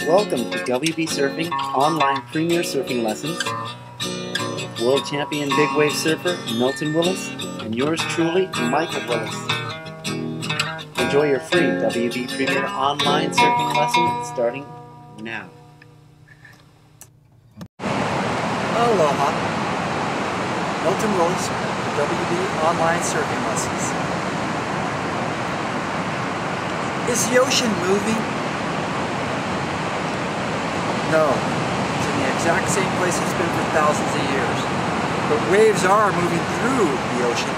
Welcome to WB Surfing Online Premier Surfing Lessons. World Champion Big Wave Surfer Milton Willis and yours truly, Michael Willis. Enjoy your free WB Premier Online Surfing lesson starting now. Aloha. Milton Willis, WB Online Surfing Lessons. Is the ocean moving? No. It's in the exact same place it's been for thousands of years. But waves are moving through the ocean.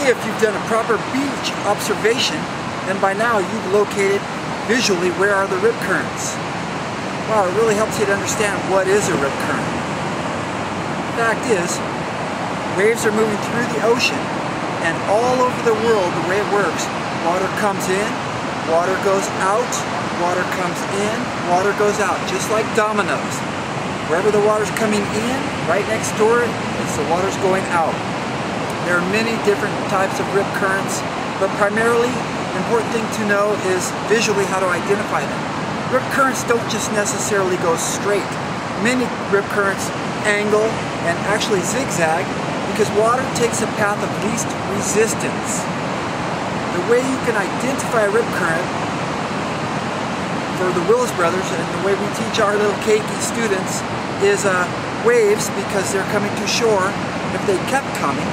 If you've done a proper beach observation, then by now you've located visually where are the rip currents. Wow, it really helps you to understand what is a rip current. The fact is, waves are moving through the ocean, and all over the world, the way it works, water comes in, water goes out, water comes in, water goes out, just like dominoes. Wherever the water's coming in, right next door, it's the water's going out. There are many different types of rip currents, but primarily, the important thing to know is visually how to identify them. Rip currents don't just necessarily go straight. Many rip currents angle and actually zigzag because water takes a path of least resistance. The way you can identify a rip current for the Willis brothers and the way we teach our little keiki students is waves, because they're coming to shore. If they kept coming,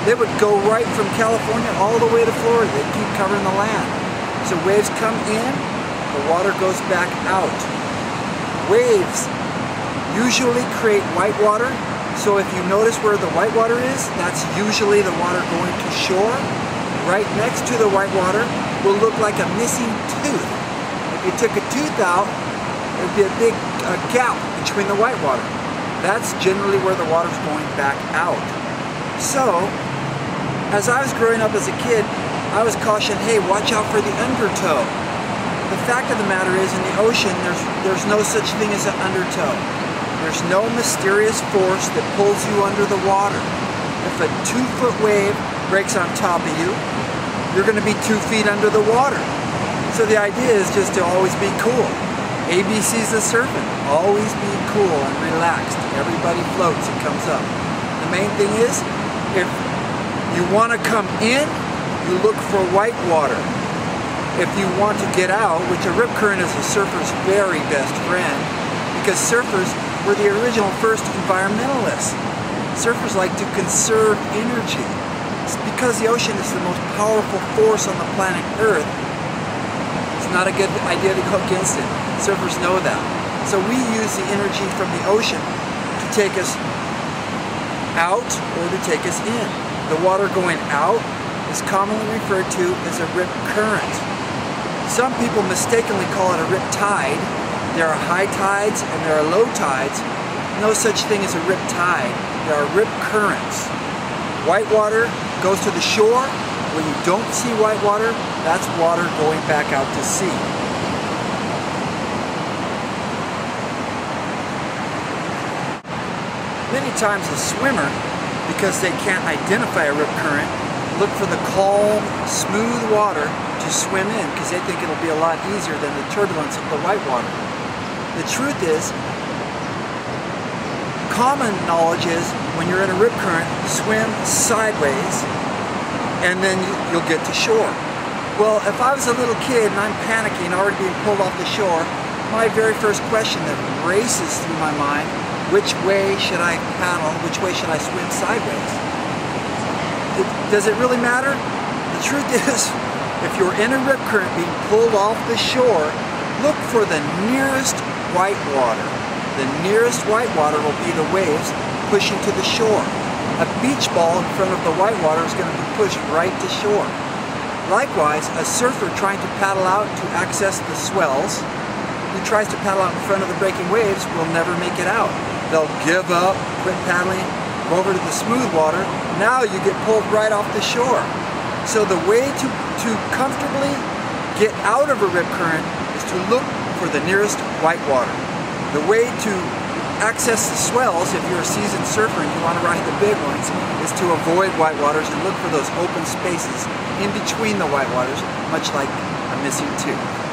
they would go right from California all the way to Florida. They'd keep covering the land. So waves come in, the water goes back out. Waves usually create white water, so if you notice where the white water is, that's usually the water going to shore. Right next to the white water will look like a missing tooth. If you took a tooth out, there'd be a big gap between the white water. That's generally where the water's going back out. So, as I was growing up as a kid, I was cautioned, hey, watch out for the undertow. The fact of the matter is, in the ocean, there's no such thing as an undertow. There's no mysterious force that pulls you under the water. If a 2-foot wave breaks on top of you, you're going to be 2 feet under the water. So the idea is just to always be cool. ABC's of surfing. Always be cool and relaxed. Everybody floats and comes up. The main thing is, if you want to come in, you look for white water. If you want to get out, which a rip current is a surfer's very best friend, because surfers were the original first environmentalists. Surfers like to conserve energy. It's because the ocean is the most powerful force on the planet Earth. It's not a good idea to go against it. Surfers know that. So we use the energy from the ocean to take us out or to take us in. The water going out is commonly referred to as a rip current. Some people mistakenly call it a rip tide. There are high tides and there are low tides. No such thing as a rip tide. There are rip currents. White water goes to the shore. When you don't see white water, that's water going back out to sea. Many times a swimmer, because they can't identify a rip current, look for the calm, smooth water to swim in because they think it'll be a lot easier than the turbulence of the white water. The truth is, common knowledge is when you're in a rip current, swim sideways and then you'll get to shore. Well, if I was a little kid and I'm panicking, already being pulled off the shore, my very first question that races through my mind, which way should I paddle? Which way should I swim sideways? Does it really matter? The truth is, if you're in a rip current being pulled off the shore, look for the nearest white water. The nearest white water will be the waves pushing to the shore. A beach ball in front of the white water is going to be pushed right to shore. Likewise, a surfer trying to paddle out to access the swells, who tries to paddle out in front of the breaking waves, will never make it out. They'll give up, quit paddling, go over to the smooth water. Now you get pulled right off the shore. So the way to comfortably get out of a rip current is to look for the nearest white water. The way to access the swells, if you're a seasoned surfer and you want to ride the big ones, is to avoid white waters and look for those open spaces in between the white waters, much like a missing tooth.